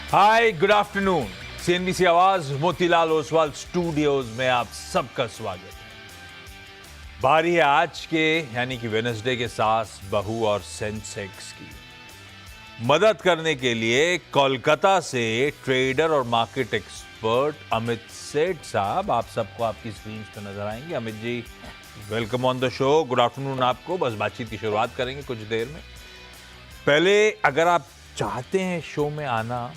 हाय, good afternoon. CNBC आवाज Motilal Oswal studios में आप सबका स्वागत है। बारी है आज के यानी कि वेडनेसडे के सास बहू और सेंसेक्स की। मदद करने के लिए कोलकाता से ट्रेडर और मार्केट एक्सपर्ट अमित सेठ साहब आप सबको आपकी स्क्रीन पर नजर आएंगे। Amit ji, welcome on the show. Good afternoon आपको। बस बातचीत की शुरुआत करेंगे कुछ देर में। पहले अगर आप चाहते हैं शो में आना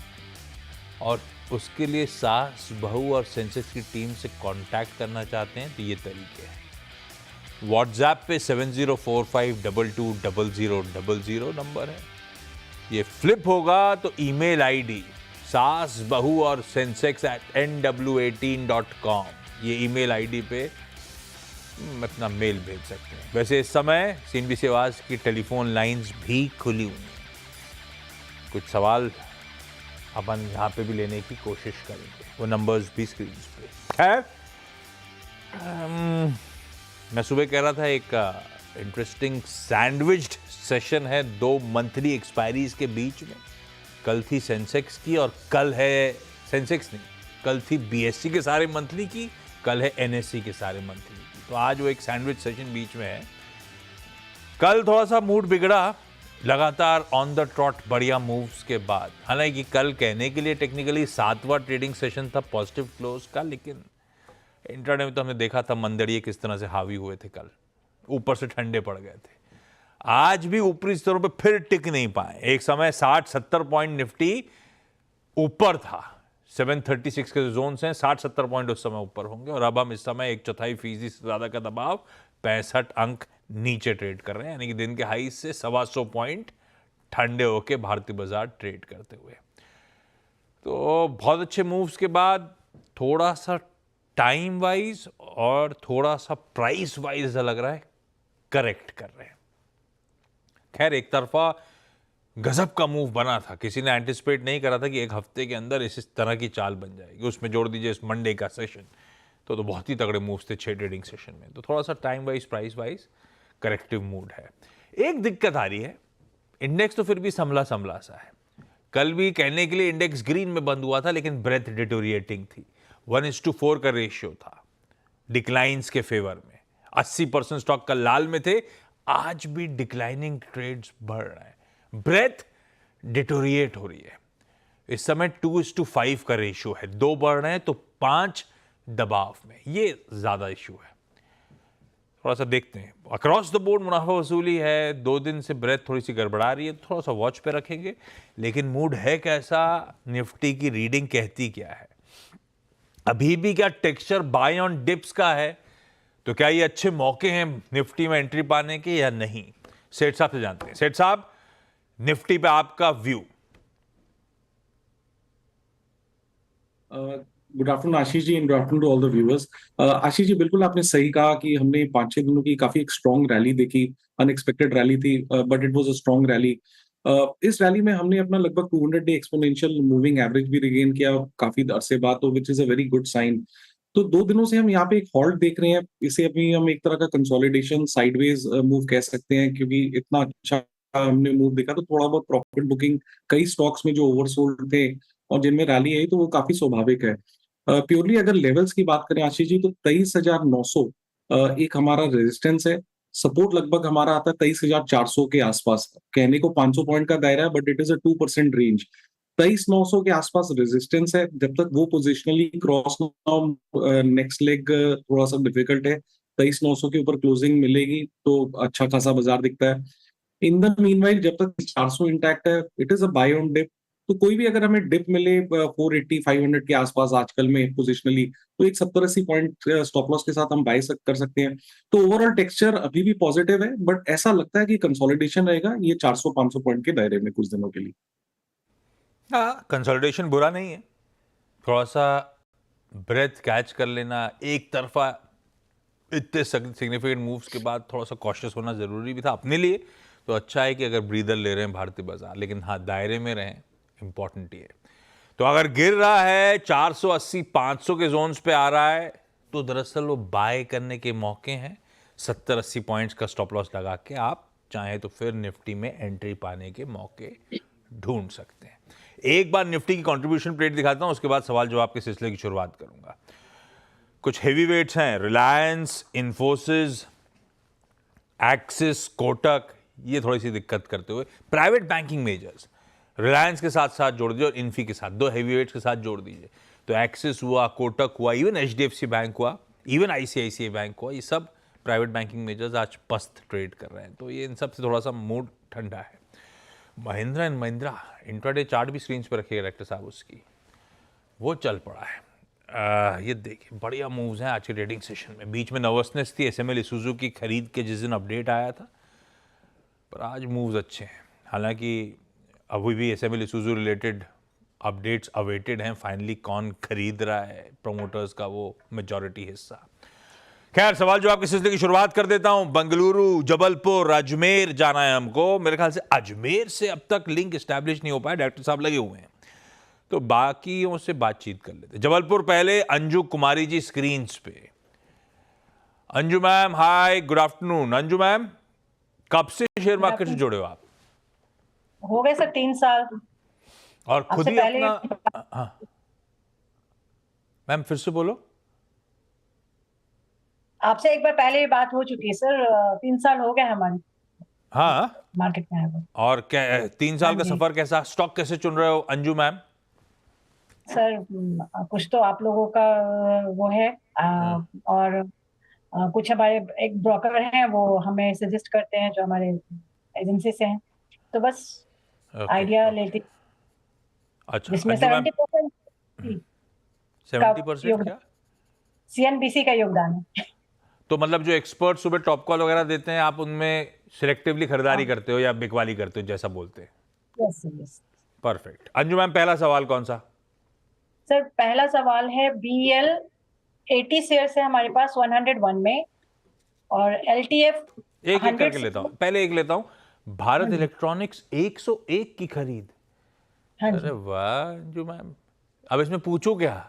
और उसके लिए सास बहू और सेंसेक्स की टीम से कांटेक्ट करना चाहते हैं तो ये तरीके हैं। व्हाट्सएप पे 7045220000 नंबर है। ये फ्लिप होगा तो ईमेल आईडी सास बहू और सेंसेक्स @nw18.com ये ईमेल आईडी पे अपना मेल भेज सकते हैं। वैसे इस समय सीएनबीसी आवाज की टेलीफोन लाइंस भी खुली हुई हैं। कुछ सवाल अपन यहाँ पे भी लेने की कोशिश करेंगे, वो नंबर्स भी स्क्रीन पे। खैर, मैं सुबह कह रहा था एक इंटरेस्टिंग सैंडविच्ड सेशन है 2 मंथली एक्सपायरीज के बीच में। कल थी सेंसेक्स की और कल है सेंसेक्स नहीं, कल थी बीएससी के सारे मंथली की, कल है एनएससी के सारे मंथली की। तो आज वो एक सैंडविच सेशन बीच में है। कल थोड़ा सा मूड बिगड़ा लगातार ऑन द ट्रॉट बढ़िया मूव्स के बाद। हालांकि कल कहने के लिए टेक्निकली 7वां ट्रेडिंग सेशन था पॉजिटिव क्लोज का, लेकिन इंट्राडे में तो हमने देखा था मंदड़िए किस तरह से हावी हुए थे। कल ऊपर से ठंडे पड़ गए थे। आज भी ऊपरी स्तरों पे फिर टिक नहीं पाए। एक समय 60-70 पॉइंट निफ्टी ऊपर था। 736 के जोन हैं, 60-70 पॉइंट उस समय ऊपर होंगे और अब हम इस समय 1/4% से ज्यादा का दबाव 65 अंक नीचे ट्रेड कर रहे हैं, यानी कि दिन के हाई से 125 पॉइंट ठंडे होके भारतीय बाजार ट्रेड करते हुए। तो बहुत अच्छे मूव्स के बाद थोड़ा सा टाइम वाइज और थोड़ा सा प्राइस वाइज ऐसा लग रहा है करेक्ट कर रहे हैं। खैर, एक तरफा गजब का मूव बना था। किसी ने एंटिसिपेट नहीं करा था कि एक हफ्ते के अंदर इस तरह की चाल बन जाएगी। उसमें जोड़ दीजिए इस मंडे का सेशन, तो बहुत ही तगड़े मूव्स थे 6 ट्रेडिंग सेशन में। तो थोड़ा सा time wise price wise corrective mood है। एक दिक्कत आ रही है, इंडेक्स तो फिर भी संभला संभला सा है। कल भी कहने के लिए इंडेक्स ग्रीन में बंद हुआ था, लेकिन ब्रेथ डिटोरिएटिंग थी। 1:4 का रेशियो था डिक्लाइंस के फेवर में। 80% स्टॉक कल लाल में थे। आज भी डिक्लाइनिंग ट्रेड्स बढ़ रहे हैं, ब्रेथ डिटोरिएट हो रही है। इस समय 2:5 का रेशियो है, 2 बढ़ रहे हैं तो 5 दबाव में। ये ज्यादा इश्यू है। थोड़ा सा देखते हैं। अक्रॉस द बोर्ड मुनाफा वसूली है। 2 दिन से ब्रेथ थोड़ी सी गड़बड़ा रही है, थोड़ा सा वॉच पे रखेंगे। लेकिन मूड है कैसा, निफ्टी की रीडिंग कहती क्या है? अभी भी क्या टेक्सचर बाय ऑन डिप्स का है? तो क्या ये अच्छे मौके हैं निफ्टी में एंट्री पाने के या नहीं? सेठ साहब से जानते हैं। सेठ साहब, निफ्टी पे आपका view. Good afternoon Ashish ji, and good afternoon to all the viewers. Ashish ji, बिल्कुल आपने सही कहा कि हमने 5-6 दिनों की काफी एक स्ट्रॉन्ग रैली देखी। अनएक्सपेक्टेड रैली थी, but it was a strong rally. इस रैली में हमने अपना लगभग 200 डे एक्सपोनेंशियल मूविंग एवरेज भी रिगेन किया काफी अरसे बाद, तो which is a very good sign. तो 2 दिनों से हम यहाँ पे एक हॉल्ट देख रहे हैं। इसे अभी हम एक तरह का कंसोलिडेशन साइडवेज मूव कह सकते हैं, क्योंकि इतना अच्छा हमने मूव देखा। तो थोड़ा बहुत प्रॉफिट बुकिंग कई स्टॉक्स में जो ओवरसोल्ड थे और जिनमें रैली आई, तो वो काफी स्वाभाविक है। प्योरली अगर लेवल्स की बात करें आशीष जी, तो 23,900 एक हमारा रेजिस्टेंस है। सपोर्ट लगभग हमारा आता है 23,400 के आसपास। कहने को 500 पॉइंट का दायरा है, but it is a 2% range. 23,900 के आसपास रेजिस्टेंस है। जब तक वो पोजिशनली क्रॉस नेक्स्ट लेग थोड़ा सा डिफिकल्ट है। 23,900 के ऊपर क्लोजिंग मिलेगी तो अच्छा खासा बाजार दिखता है। इन द मीनवाइल जब तक 400 इंटैक्ट है, it is a buy on dip. तो कोई भी अगर हमें डिप मिले 480 500 के आसपास आजकल में पोजिशनली, तो एक 70-80 पॉइंट स्टॉप लॉस के साथ हम बाय कर सकते हैं। तो ओवरऑल टेक्सचर अभी भी पॉजिटिव है, बट ऐसा लगता है कि कंसोलिडेशन रहेगा ये 400-500 पॉइंट के दायरे में कुछ दिनों के लिए। हाँ, कंसोलिडेशन बुरा नहीं है। थोड़ा सा ब्रेथ कैच कर लेना, एक तरफा इतने सिग्निफिकेंट मूव्स के बाद थोड़ा सा कॉशियस होना जरूरी भी था अपने लिए। तो अच्छा है कि अगर ब्रीदर ले रहे हैं भारतीय बाजार, लेकिन हाँ दायरे में रहें, इंपॉर्टेंट ही है। तो अगर गिर रहा है 480-500 के जोन्स पे आ रहा है, तो दरअसल वो बाय करने के मौके हैं। 70-80 पॉइंट्स का स्टॉप लॉस लगा के आप चाहें तो फिर निफ्टी में एंट्री पाने के मौके ढूंढ सकते हैं। एक बार निफ्टी की कंट्रीब्यूशन प्लेट दिखाता हूं, उसके बाद सवाल जवाब के सिलसिले की शुरुआत करूंगा। कुछ हेवी वेट्स हैं, रिलायंस, इन्फोसिस, एक्सिस, कोटक, ये थोड़ी सी दिक्कत करते हुए। प्राइवेट बैंकिंग मेजर्स रिलायंस के साथ साथ जोड़ दीजिए और इन्फी के साथ, दो हेवी वेट्स के साथ जोड़ दीजिए। तो एक्सिस हुआ, कोटक हुआ, इवन एचडीएफसी बैंक हुआ, इवन आईसीआईसीआई बैंक हुआ, ये सब प्राइवेट बैंकिंग मेजर्स आज पस्त ट्रेड कर रहे हैं। तो ये इन सब से थोड़ा सा मूड ठंडा है। Mahindra and Mahindra intraday chart भी स्क्रीन पर रखिएगा डायरेक्टर साहब, उसकी वो चल पड़ा है। ये देखिए बढ़िया मूव्स हैं आज के ट्रेडिंग सेशन में। बीच में नर्वसनेस थी एसएमएल इसूजू की खरीद के जिस दिन अपडेट आया था, पर आज मूव्स अच्छे हैं। हालांकि अभी भी एसएमएल इसूजू रिलेटेड अपडेट्स अवेटेड हैं, फाइनली कौन खरीद रहा है प्रमोटर्स का वो मेजॉरिटी हिस्सा। खैर, सवाल जवाब के सिलसिले की शुरुआत कर देता हूं। बेंगलुरु, जबलपुर, अजमेर जाना है हमको। मेरे ख्याल से अजमेर से अब तक लिंक एस्टैब्लिश नहीं हो पाया, डायरेक्टर साहब लगे हुए हैं, तो बाकियों से बातचीत कर लेते। जबलपुर पहले अंजू कुमारी जी स्क्रीन पे। अंजू मैम, हाय, गुड आफ्टरनून। अंजू मैम, कब से शेयर मार्केट से जुड़े हो आप? हो गए सर 3 साल। और खुद ही अपना, हाँ मैम फिर से बोलो। आपसे एक बार पहले भी बात हो चुकी है सर, 3 साल हो गए हमारे हाँ, मार्केट में आए। और क्या 3 साल का सफर कैसा? स्टॉक कैसे चुन रहे हो अंजू मैम? सर कुछ तो आप लोगों का वो है, और कुछ हमारे एक ब्रोकर हैं, वो हमें सजेस्ट करते हैं जो हमारे एजेंसी से हैं, तो बस आइडिया लेती। अच्छा, जिसमें अंजू मैम 70% 70% क्या सीएनबीसी का योगदान है। तो मतलब जो एक्सपर्ट सुबह टॉप कॉल वगैरह देते हैं, आप उनमें सिलेक्टिवली खरीदारी करते हो या बिकवाली करते हो, जैसा बोलते हैं? Yes yes. Perfect. Anju ma'am, पहला सवाल कौन सा? सर पहला सवाल है, बीएल 80 शेयर है हमारे पास 101 में, और एलटीएफ एक एक करके लेता हूं, पहले एक लेता हूं। भारत इलेक्ट्रॉनिक्स 101 की खरीद। अरे वाह अंजू मैम, अब इसमें पूछूं क्या?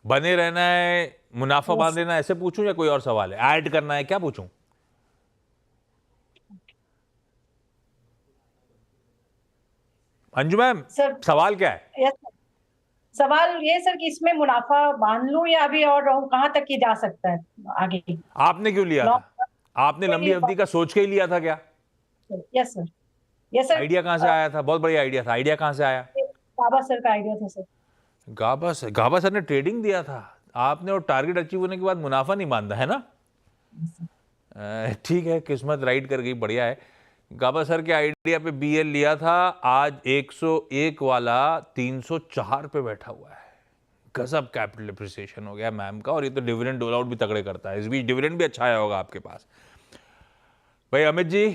बने रहना है, मुनाफा बांध लेना, ऐसे पूछूं या कोई और सवाल है? ऐड करना है, क्या पूछूं? अंजू मैम, सवाल क्या है? यस सवाल ये सर कि इसमें मुनाफा बांध लूं या अभी और रहूं, कहां तक की जा सकता है आगे? आपने क्यों लिया था? आपने लंबी अवधि का सोच के ही लिया था क्या? Yes sir. Yes sir. Idea कहां से आया था? बहुत बढ़िया आइडिया था। आइडिया कहां से आया? गाबा सर का आइडिया था सर। गाबा सर ने ट्रेडिंग दिया था आपने, और टारगेट अचीव होने के बाद मुनाफा नहीं बांधा है ना? ठीक है, किस्मत राइट कर गई, बढ़िया है। गाबा सर के आइडिया पे बीएल लिया था, आज 101 वाला 304 पे बैठा हुआ है। गजब कैपिटल एप्रिसिएशन हो गया मैम का, और ये तो डिविडेंड डोल आउट भी तगड़े करता है। इस बीच डिविडेंड भी अच्छा आया होगा आपके पास। भाई अमित जी,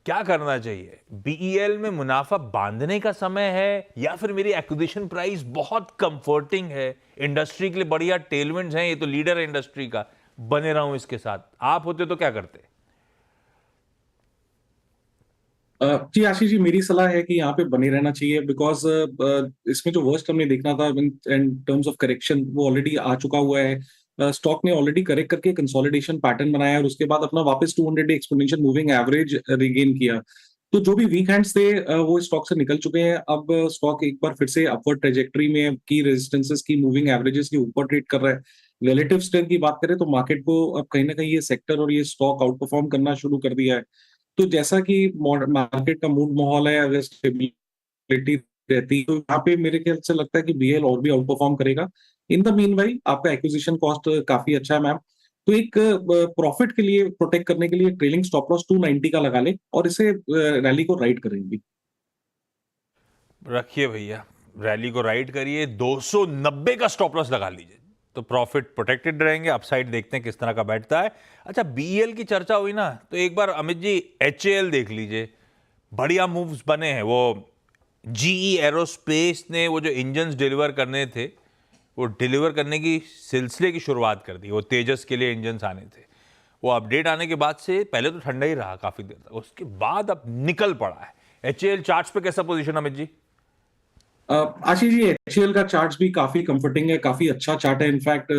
क्या करना चाहिए? बीईएल में मुनाफा बांधने का समय है, या फिर मेरी एक्विजिशन प्राइस बहुत कंफर्टिंग है, इंडस्ट्री के लिए बढ़िया टेलविंड्स हैं, ये तो लीडर है इंडस्ट्री का, बने रहूं इसके साथ? आप होते तो क्या करते? जी आशीष जी, मेरी सलाह है कि यहाँ पे बने रहना चाहिए, बिकॉज इसमें जो वर्स्ट हमने देखना था इन टर्म्स ऑफ करेक्शन, वो ऑलरेडी आ चुका हुआ है। स्टॉक ने ऑलरेडी करेक्ट करके कंसोलिडेशन पैटर्न बनाया और उसके बाद अपना वापस 200 day exponential moving average regain किया। तो जो भी वीक हैंड्स थे वो स्टॉक से निकल चुके हैं। अब स्टॉक एक बार फिर से अपवर्ड ट्रेजेक्टरी में, की रेजिस्टेंसेस की, मूविंग एवरेजेस के ऊपर ट्रेड कर रहा है। रिलेटिव स्ट्रेंथ की बात करें तो मार्केट को अब कहीं ना कहीं ये सेक्टर और ये स्टॉक आउट परफॉर्म करना शुरू कर दिया है। तो जैसा कि मार्केट का मूड माहौल है, अगर स्टेबिलिटी रहती तो यहाँ पे मेरे ख्याल से लगता है कि बीएल और भी आउट परफॉर्म करेगा। इन द मीन भाई, आपका एक्विजिशन कॉस्ट काफी अच्छा है मैम, तो एक प्रॉफिट के लिए, प्रोटेक्ट करने के लिए ट्रेलिंग स्टॉप लॉस 290 का लगा ले और इसे रैली को राइड करेंगे। रखिए भैया, रैली को राइड करिए, 290 का स्टॉप लॉस लगा लीजिए, तो प्रॉफिट प्रोटेक्टेड रहेंगे। अपसाइड देखते हैं किस तरह का बैठता है। अच्छा, बीएल की चर्चा हुई ना, तो एक बार अमित जी एचएएल देख लीजिए, बढ़िया मूव्स बने हैं। वो जीई एरोस्पेस ने वो जो इंजन्स डिलीवर करने थे, वो डिलीवर करने की सिलसिले की शुरुआत कर दी। वो तेजस के लिए इंजन्स आने थे, वो अपडेट आने के बाद से पहले तो ठंडा ही रहा काफी देर तक, उसके बाद अब निकल पड़ा है। एचएएल चार्ट्स पे कैसा पोजीशन अमित जी? आशीष जी, एचएएल का चार्ट भी काफी कंफर्टिंग है, काफी अच्छा चार्ट है। इनफैक्ट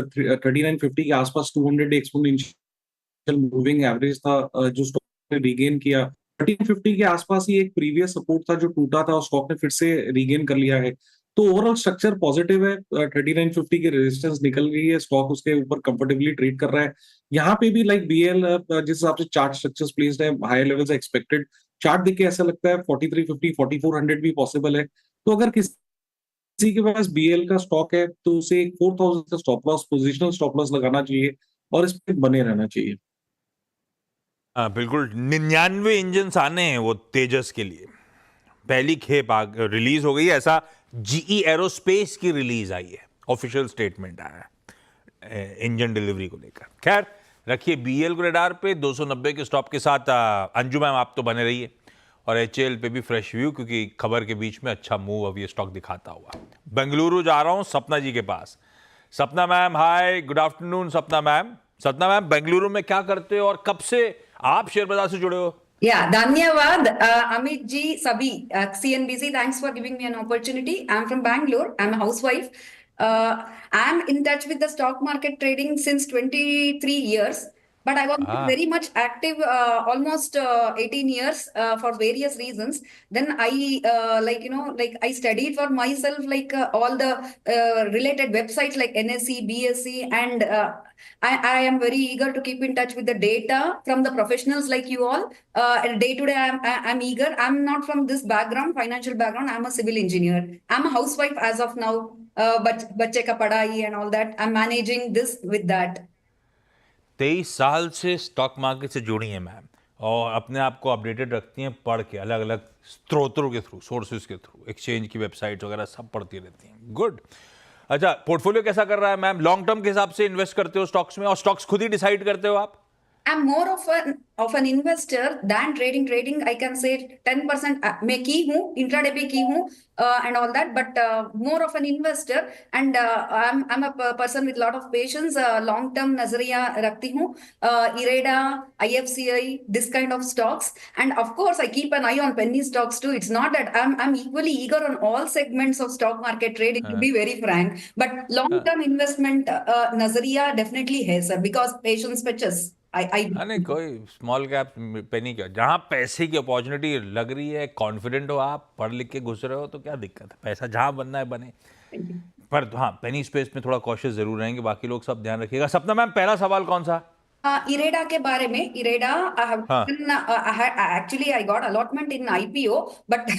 3950 के आसपास 200 डे एक्सपोनेंशियल मूविंग एवरेज था जो स्टॉक ने रीगेन किया। 1350 के आसपास ही एक प्रीवियस सपोर्ट था जो टूटा था और स्टॉक ने फिर से रीगेन कर लिया है। तो ओवरऑल स्ट्रक्चर पॉजिटिव है। 3950 की रेजिस्टेंस निकल गई है, स्टॉक उसके ऊपर कंफर्टेबली ट्रेड कर रहा है। यहाँ पे भी लाइक बीएल जिस हिसाब से चार्ट स्ट्रक्चर्स प्लेस्ड है, हायर लेवल्स एक्सपेक्टेड। चार्ट देख के ऐसा लगता है 4350 4400 भी पॉसिबल है। तो अगर किसी के पास बीएल का स्टॉक है तो उसे 4000 का stop loss, positional stop loss लगाना चाहिए और इस पे बने रहना चाहिए। बिल्कुल 99 इंजन आने हैं वो तेजस के लिए। पहली खेप रिलीज हो गई है, ऐसा जीई एरोस्पेस की रिलीज आई है, ऑफिशियल स्टेटमेंट आया है इंजन डिलीवरी को लेकर। खैर रखिए बीएल को रडार पे 290 के स्टॉप के साथ। अंजू मैम आप तो बने रहिए और एचएल पे भी फ्रेश व्यू, क्योंकि खबर के बीच में अच्छा मूव अब ये स्टॉक दिखाता हुआ। बेंगलुरु जा रहा हूं सपना जी के पास। सपना मैम हाय, गुड आफ्टरनून सपना मैम। सपना मैम बेंगलुरु में क्या करते हो और कब से आप शेयर बाजार से जुड़े हो? Yeah, धन्यवाद अमित जी सभी CNBC. Thanks for giving me an opportunity. I'm from Bangalore. I'm a housewife. I'm in touch with the stock market trading since 23 years. But I was very much active almost 18 years for various reasons. Then I I studied for myself all the related websites like NSE, BSE, and I am very eager to keep in touch with the data from the professionals like you all. And day to day, I'm eager. I'm not from this background, financial background. I'm a civil engineer. I'm a housewife as of now. बच्चे का पढ़ाई and all that. I'm managing this with that. 23 साल से stock market से जुड़ी हैं ma'am और अपने आप को अपडेटेड रखती हैं पढ़ के, अलग अलग स्रोतों के थ्रू, सोर्सेज के थ्रू, एक्सचेंज की वेबसाइट वगैरह सब पढ़ती रहती हैं। गुड। अच्छा, पोर्टफोलियो कैसा कर रहा है मैम? लॉन्ग टर्म के हिसाब से इन्वेस्ट करते हो स्टॉक्स में और स्टॉक्स खुद ही डिसाइड करते हो आप? I'm more of an investor than trading. I can say 10% मैं की हूँ, intraday पे की हूँ and all that, but more of an investor and I'm a person with lot of patience. Long term नजरिया रखती हूँ. IREDA, IFCI, this kind of stocks, and of course I keep an eye on penny stocks too. It's not that I'm equally eager on all segments of stock market trading, to be very frank, but long term investment नजरिया definitely है sir, because patience pitches. नहीं कोई small cap पेनी क्या, जहाँ पैसे की opportunity लग रही है, कॉन्फिडेंट हो आप, पढ़ लिख के घुस रहे हो तो क्या दिक्कत है, पैसा जहाँ बनना है बने। पर हाँ पेनी स्पेस में थोड़ा कॉशियस जरूर रहेंगे, बाकी लोग सब ध्यान रखिएगा। सपना मैम पहला सवाल कौन सा? IREDA के बारे में, IREDA, actually I got allotment in IPO, but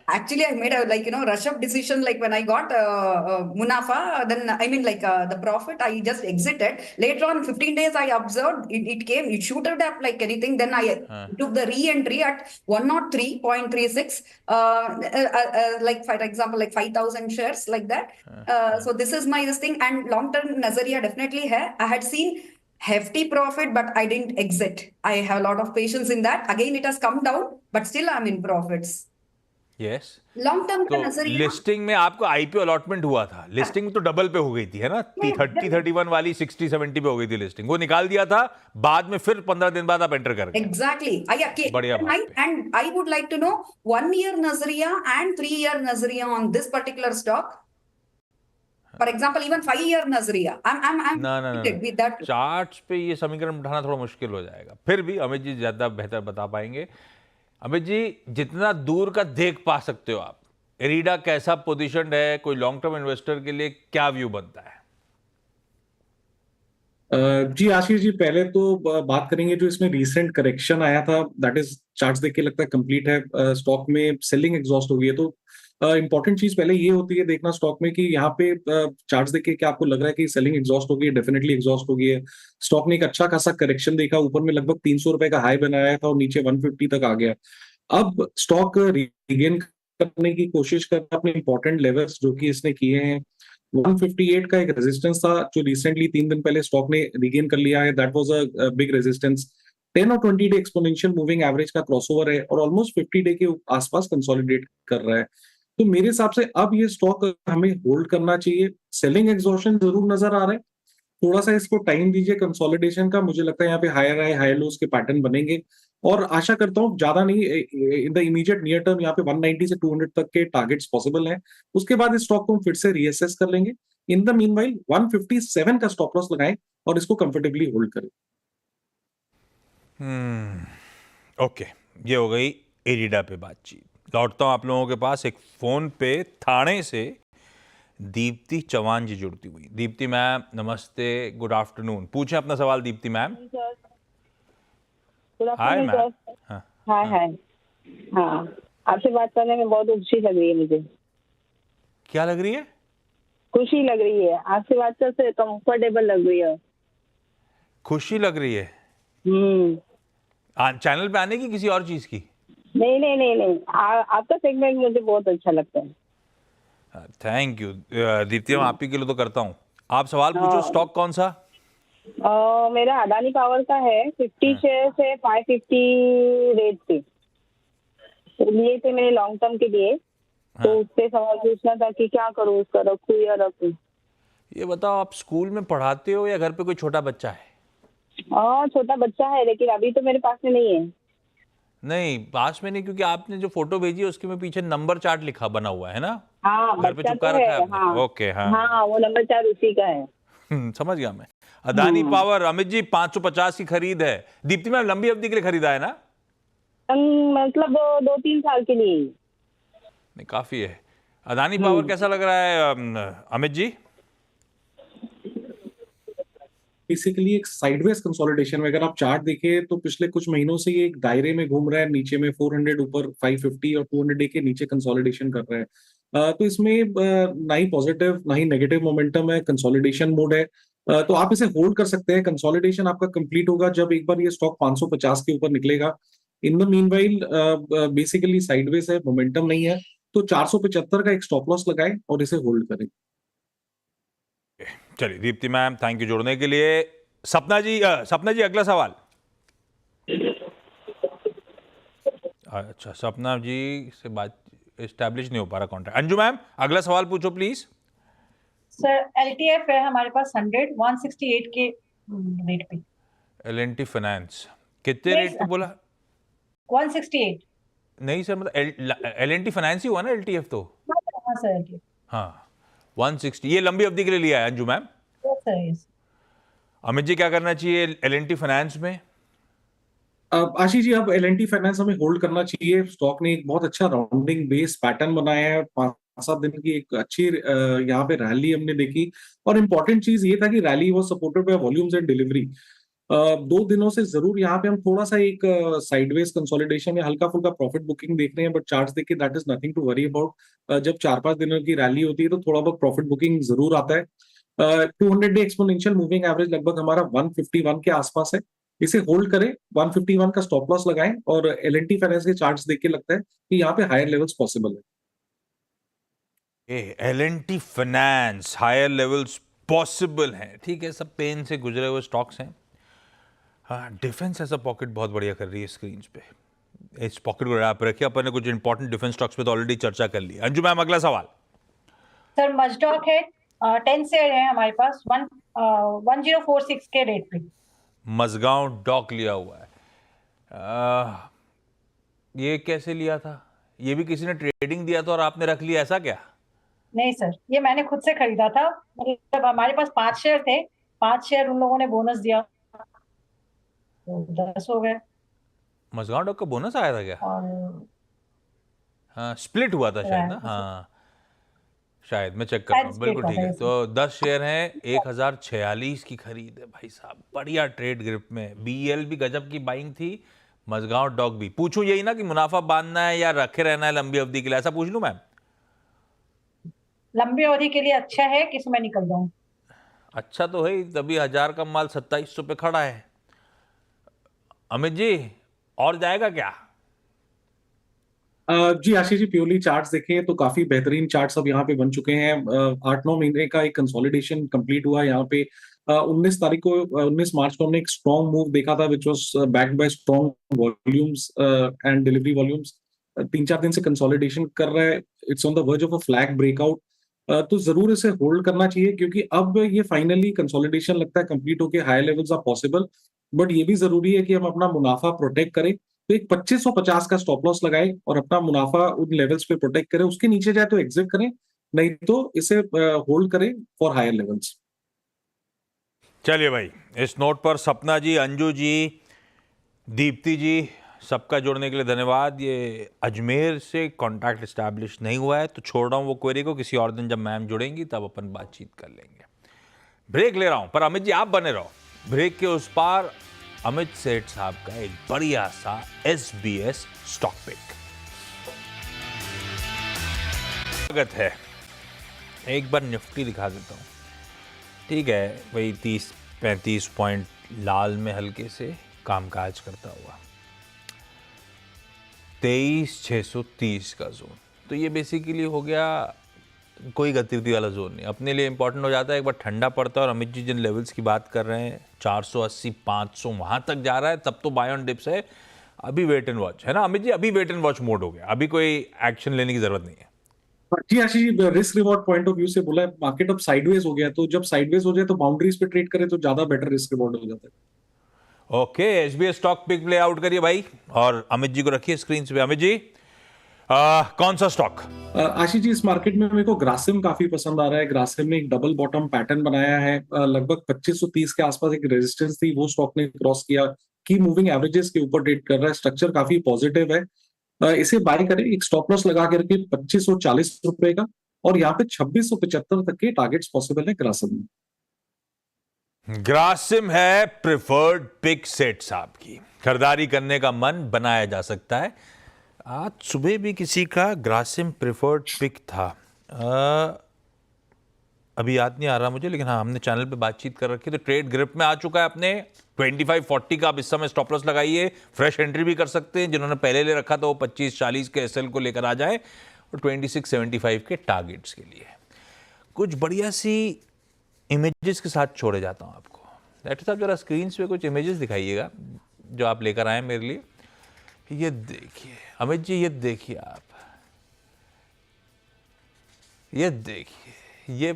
actually I made a rush of decision, like when I got Munafa, then I mean the profit, I just exited. Later on 15 days I observed it came, it shooted up like anything, then I took the re-entry at 103.36, like for example like 5,000 shares like that. So this is my thing, and long term nazariya definitely hai. I had seen hefty profit, but I didn't exit. I have a lot of patience in that. Again, it has come down, but still I'm in profits. Yes. Long term का तो नजरिया, listing में आपको IPO allotment हुआ था, listing में तो double पे हो गई थी है ना, 30-31 वाली 60-70 पे हो गई थी लिस्टिंग, वो निकाल दिया था, बाद में फिर 15 दिन बाद आप एंटर कर गए। Exactly. बढ़िया बात है। And I would like to know 1 year nazariya and 3 year nazariya on this particular stock. For example, even 5 year nazariya. I'm with that. Charts पे ये समीकरण बिठाना थोड़ा मुश्किल हो जाएगा, फिर भी अमित जी ज्यादा बेहतर बता पाएंगे। अमित जी जितना दूर का देख पा सकते हो आप, IREDA कैसा पोजीशनड है, कोई लॉन्ग टर्म इन्वेस्टर के लिए क्या व्यू बनता है? जी आशीष जी, पहले तो बात करेंगे जो इसमें रिसेंट करेक्शन आया था, दैट इज चार्ट्स देख के लगता है कंप्लीट है। स्टॉक में सेलिंग एग्जॉस्ट हो गई है, तो इंपॉर्टेंट चीज पहले ये होती है देखना स्टॉक में कि यहाँ पे चार्ट्स देख के क्या आपको लग रहा है कि सेलिंग एग्जॉस्ट हो गई है? डेफिनेटली एग्जॉस्ट हो गई है। स्टॉक ने एक अच्छा खासा करेक्शन देखा, ऊपर में लगभग 300 रुपए का हाई बनाया था और नीचे 150 तक आ गया। अब स्टॉक रिगेन करने की कोशिश कर रहा है अपने इंपॉर्टेंट लेवल्स जो कि इसने किए हैं। 158 का एक रेजिस्टेंस था जो रिसेंटली 3 दिन पहले स्टॉक ने रिगेन कर लिया है, that was a big resistance. 10 और 20 डे एक्सपोनेंशियल मूविंग एवरेज का क्रॉसओवर है और ऑलमोस्ट 50 डे के आसपास कंसोलिडेट कर रहा है। तो मेरे हिसाब से अब ये स्टॉक हमें होल्ड करना चाहिए। सेलिंग एग्जॉशन जरूर नजर आ रहा है, थोड़ा सा इसको टाइम दीजिए कंसोलिडेशन का। मुझे लगता है यहाँ पे हायर हाई हाई लोस के पैटर्न बनेंगे और आशा करता हूँ ज्यादा नहीं, in the immediate near term यहाँ पे 190 से 200 तक के टारगेट्स पॉसिबल हैं। उसके बाद इस स्टॉक को हम फिर से रीअसेस कर लेंगे। इन द मीनवाइल 157 का स्टॉप लॉस लगाएं और इसको कंफर्टेबली होल्ड करें। ओके, ये हो गई इरिडा पे बातचीत। लौटता हूँ आप लोगों के पास। एक फ़ोन पे थाने से दीप्ति चौहान जी जुड़ती हुई। दीप्ति मैम नमस्ते, गुड आफ्टरनून। पूछें अपना सवाल दीप्ति मैम। गुड हाय आफ्टरनून मैम। सर। हाँ हाय हाय। हाँ, आपसे बात करने में बहुत खुशी लग रही है मुझे। क्या लग रही है? खुशी लग रही है, आपसे बात करते कंफर्टेबल लग रही है। खुशी लग रही है चैनल पे आने की, किसी और चीज़ की? नहीं नहीं नहीं नहीं, आपका सेगमेंट मुझे बहुत अच्छा लगता है। थैंक यू दीप्ति मैम, आप ही के लिए तो करता हूँ। आप सवाल पूछो। हाँ। स्टॉक कौन सा? मेरा अदानी पावर का है, 50 शेयर है 550 रेट पे, तो लिए थे मैंने लॉन्ग टर्म के लिए। तो उससे सवाल पूछना था कि क्या करूँ, उसका रखूँ या रखूँ। ये बताओ, आप स्कूल में पढ़ाते हो या घर पे कोई छोटा बच्चा है? हाँ, छोटा बच्चा है लेकिन अभी तो मेरे पास में नहीं है। नहीं, पास में नहीं, क्योंकि आपने जो फोटो भेजी है उसके में पीछे नंबर चार्ट लिखा बना हुआ है ना? हाँ, घर पे बच्चा चिपका तो रखा है। है आपने? हाँ ओके, हाँ। हाँ, वो नंबर 4 उसी का है। समझ गया मैं। अदानी पावर, अमित जी 550 की खरीद है। दीप्ति मैम लंबी अवधि के लिए खरीदा है ना? मतलब 2-3 साल के लिए। नहीं, काफी है। अदानी पावर कैसा लग रहा है अमित जी? बेसिकली एक साइडवेज कंसोलिडेशन में अगर आप चार्ट देखें तो पिछले कुछ महीनों से ये एक दायरे में घूम रहा है, नीचे में 400 ऊपर 550 और 200 डे के नीचे कंसोलिडेशन कर रहा है। तो इसमें ना ही पॉजिटिव ना ही नेगेटिव मोमेंटम है, कंसोलिडेशन मोड है। तो आप इसे होल्ड कर सकते हैं। कंसोलिडेशन आपका कंप्लीट होगा जब एक बार ये स्टॉक 550 के ऊपर निकलेगा। In the meanwhile basically sideways है, मोमेंटम नहीं है, तो 475 का एक स्टॉप लॉस लगाएं और इसे होल्ड करें। चलिए दीप्ति मैम, थैंक यू जुड़ने के लिए। सपना जी अगला सवाल। अच्छा, सपना जी से बात एस्टैब्लिश नहीं हो पा रहा कॉन्टैक्ट। अंजू मैम अगला सवाल पूछो प्लीज। सर LTF है हमारे पास 168 के रेट पे। L&T फाइनेंस कितने नहीं रेट पे सर, बोला? 168। नहीं सर, मतलब L&T फाइनेंस ही हुआ ना LTF तो? हाँ सर, LTF। हाँ, 160 ये लंबी अवधि के लिए लिया है Anju ma'am. Yes sir, yes. Amit ji क्या करना चाहिए L&T फाइनेंस में? आशीष जी, अब L&T फाइनेंस हमें होल्ड करना चाहिए। स्टॉक ने एक बहुत अच्छा राउंडिंग बेस पैटर्न बनाया है। 5-7 दिन की एक अच्छी यहाँ पे रैली हमने देखी, और इम्पोर्टेंट चीज ये था कि rally was supported by volumes and delivery. 2 दिनों से जरूर यहाँ पे हम थोड़ा सा एक साइडवेज कंसोलिडेशन या हल्का फुल्का प्रॉफिट बुकिंग देख रहे हैं, बट चार्ट्स देख के that is nothing to worry about. जब 4-5 दिनों की रैली होती है तो थोड़ा बहुत प्रॉफिट बुकिंग जरूर आता है। 200 डे एक्सपोनेंशियल मूविंग एवरेज लगभग हमारा 151 के आसपास है। इसे होल्ड करें, 151 का स्टॉप लॉस लगाएं, और L&T फाइनेंस के चार्ट्स देख के लगता है कि यहाँ पे हायर लेवल्स पॉसिबल है। L&T finance higher levels possible हैं। ठीक है, सब पेन से गुजरे हुए स्टॉक्स हैं। हाँ, डिफेंस ऐसा पॉकेट बहुत बढ़िया कर रही है स्क्रीन पे। इस पॉकेट को आप रखिए। अपन ने कुछ इंपॉर्टेंट डिफेंस स्टॉक्स पे तो ऑलरेडी चर्चा कर ली। अंजू मैम अगला सवाल। सर मजडॉक है, 10 शेयर है हमारे पास, 1046 के रेट पे। मजगांव डॉक लिया हुआ है। ये कैसे लिया था? ये भी किसी ने ट्रेडिंग दिया था और आपने रख लिया, ऐसा क्या? नहीं सर, ये मैंने खुद से खरीदा था। मतलब हमारे पास 5 शेयर थे, 5 शेयर उन लोगों ने बोनस दिया तो 10 हो गए। मजगांव डॉक का बोनस आया था क्या? और हाँ, स्प्लिट हुआ था शायद ना। हाँ शायद, मैं चेक करता हूँ। बिल्कुल ठीक है। तो 10 शेयर हैं, 1046 की खरीद है भाई साहब। बढ़िया ट्रेड ग्रिप में। BEL भी गजब की बाइंग थी, मजगांव डॉक भी। पूछूं यही ना कि मुनाफा बांधना है या रखे रहना है लंबी अवधि के लिए, ऐसा पूछ लूं मैम? लंबी अवधि के लिए अच्छा है कि इसमें निकल जाऊं? अच्छा तो है, तभी 1000 का माल 2700 पे खड़ा है। अमित जी और जाएगा क्या? जी आशीष जी, प्योरली चार्ट्स देखें तो काफी बेहतरीन चार्ट्स अब यहाँ पे बन चुके हैं। 8-9 महीने का एक कंसोलिडेशन कंप्लीट हुआ यहाँ पे। 19 मार्च को हमने एक स्ट्रॉन्ग मूव देखा था which was backed by strong volumes and delivery volumes. 3-4 दिन से कंसोलिडेशन कर रहा है। It's on the verge of a flag breakout. तो जरूर इसे होल्ड करना चाहिए, क्योंकि अब ये फाइनली कंसोलिडेशन लगता है कंप्लीट होके higher levels are possible. But ये भी जरूरी है कि हम अपना मुनाफा प्रोटेक्ट करें। तो एक 2550 का स्टॉप लॉस लगाए और अपना मुनाफा उन लेवल्स पे प्रोटेक्ट करें। उसके नीचे जाए तो एग्जिट करें, नहीं तो इसे होल्ड करें फॉर हायर लेवल्स। चलिए भाई, इस नोट पर सपना जी, अंजू जी, दीप्ति जी, सबका जुड़ने के लिए धन्यवाद। ये अजमेर से कांटेक्ट इस्टेब्लिश नहीं हुआ है, तो छोड़ रहा हूँ वो क्वेरी को, किसी और दिन जब मैम जुड़ेंगी तब अपन बातचीत कर लेंगे। ब्रेक ले रहा हूँ, पर अमित जी आप बने रहो। ब्रेक के उस पार अमित सेठ साहब का एक बढ़िया सा SBS स्टॉक पिक स्वागत है। एक बार निफ्टी दिखा देता हूँ। ठीक है, वही 30-35 पॉइंट लाल में हल्के से कामकाज करता हुआ 23,630 का जोन। तो ये बेसिकली हो गया कोई गतिविधि वाला जोन नहीं। अपने लिए इंपॉर्टेंट हो जाता है एक बार ठंडा पड़ता है, और अमित जी जिन लेवल्स की बात कर रहे हैं 480-500 वहां तक जा रहा है, तब तो बाय ऑन डिप्स है। अभी वेट एंड वॉच है ना अमित जी, अभी वेट एंड वॉच मोड हो गया, अभी कोई एक्शन लेने की जरूरत नहीं है। जी Ashish ji, risk reward point of view से बोला है, मार्केट अब साइडवेज हो गया, तो जब साइडवेज हो जाए तो बाउंड्रीज पे ट्रेड करें तो ज्यादा बेटर रिस्क रिवॉर्ड हो जाता है। Okay, SBS stock pick play out करिए भाई, और अमित जी को रखिए स्क्रीन पे। अमित जी कौन सा स्टॉक? आशीष जी, इस मार्केट में मेरे को ग्रासिम काफी पसंद आ रहा है। ग्रासिम ने एक डबल बॉटम पैटर्न बनाया है, लगभग 2530 के आसपास एक रेजिस्टेंस थी, वो स्टॉक ने क्रॉस किया। की मूविंग एवरेजेस के ऊपर ट्रेड कर रहा है, स्ट्रक्चर काफी पॉजिटिव है। इसे बाय करें, एक स्टॉप लॉस लगा करके 2540 रुपए का, और यहाँ पे 2675 तक के टारगेट्स पॉसिबल है ग्रासिम में। ग्रासिम है प्रिफर्ड पिक सेट साहब की, खरीदारी करने का मन बनाया जा सकता है। आज सुबह भी किसी का ग्रासिम प्रिफर्ड पिक था, अभी याद नहीं आ रहा मुझे, लेकिन हाँ हमने चैनल पे बातचीत कर रखी। तो ट्रेड ग्रिप में आ चुका है अपने 2540 का। आप इस समय स्टॉप लॉस लगाइए, फ्रेश एंट्री भी कर सकते हैं। जिन्होंने पहले ले रखा था वो 2540 के SL को लेकर आ जाए, और 2675 के टारगेट्स के लिए कुछ बढ़िया सी इमेजेस के साथ छोड़े जाता हूं आपको। डॉक्टर साहब जरा स्क्रीन पे कुछ इमेजेस दिखाइएगा जो आप लेकर आए मेरे लिए। ये देखिए अमित जी, ये देखिए आप, ये देखिए, ये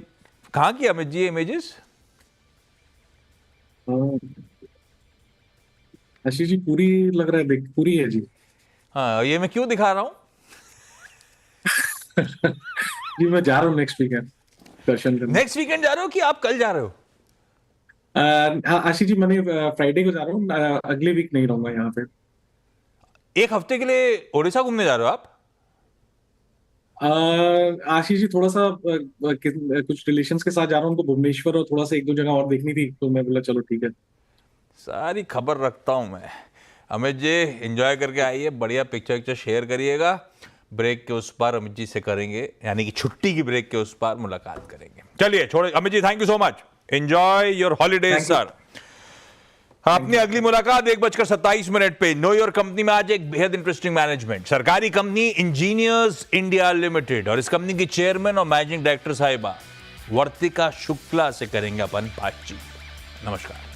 कहाँ की अमित जी इमेजेस? आशीष जी पूरी लग रहा है, देख पूरी है जी। हाँ, ये मैं क्यों दिखा रहा हूँ? जी मैं जा रहा हूँ नेक्स्ट वीकेंड दर्शन करने। नेक्स्ट वीकेंड जा रहे हो कि आप कल जा रहे हो? आशीष जी मैंने फ्राइडे को जा रहा हूँ, अगले वीक नहीं रहूंगा यहाँ पे। एक हफ्ते के लिए उड़ीसा घूमने जा रहे हो आप? आशीष जी थोड़ा सा कुछ रिलेशंस के साथ जा रहा हूँ, तो भुवनेश्वर और थोड़ा सा 1-2 जगह और देखनी थी, तो मैं बोला चलो ठीक है। सारी खबर रखता हूं मैं। अमित जी एंजॉय करके आइए, बढ़िया पिक्चर शेयर करिएगा। ब्रेक के उस पार अमित जी से करेंगे, यानी कि छुट्टी की ब्रेक के उस पार मुलाकात करेंगे। चलिए छोड़े Amit ji, thank you so much, enjoy your holidays sir. अपनी अगली मुलाकात 1:27 पे नो योर कंपनी में। आज एक बेहद इंटरेस्टिंग मैनेजमेंट, सरकारी कंपनी इंजीनियर्स इंडिया लिमिटेड, और इस कंपनी की चेयरमैन और मैनेजिंग डायरेक्टर साहिबा वर्तिका शुक्ला से करेंगे अपन बातचीत। नमस्कार।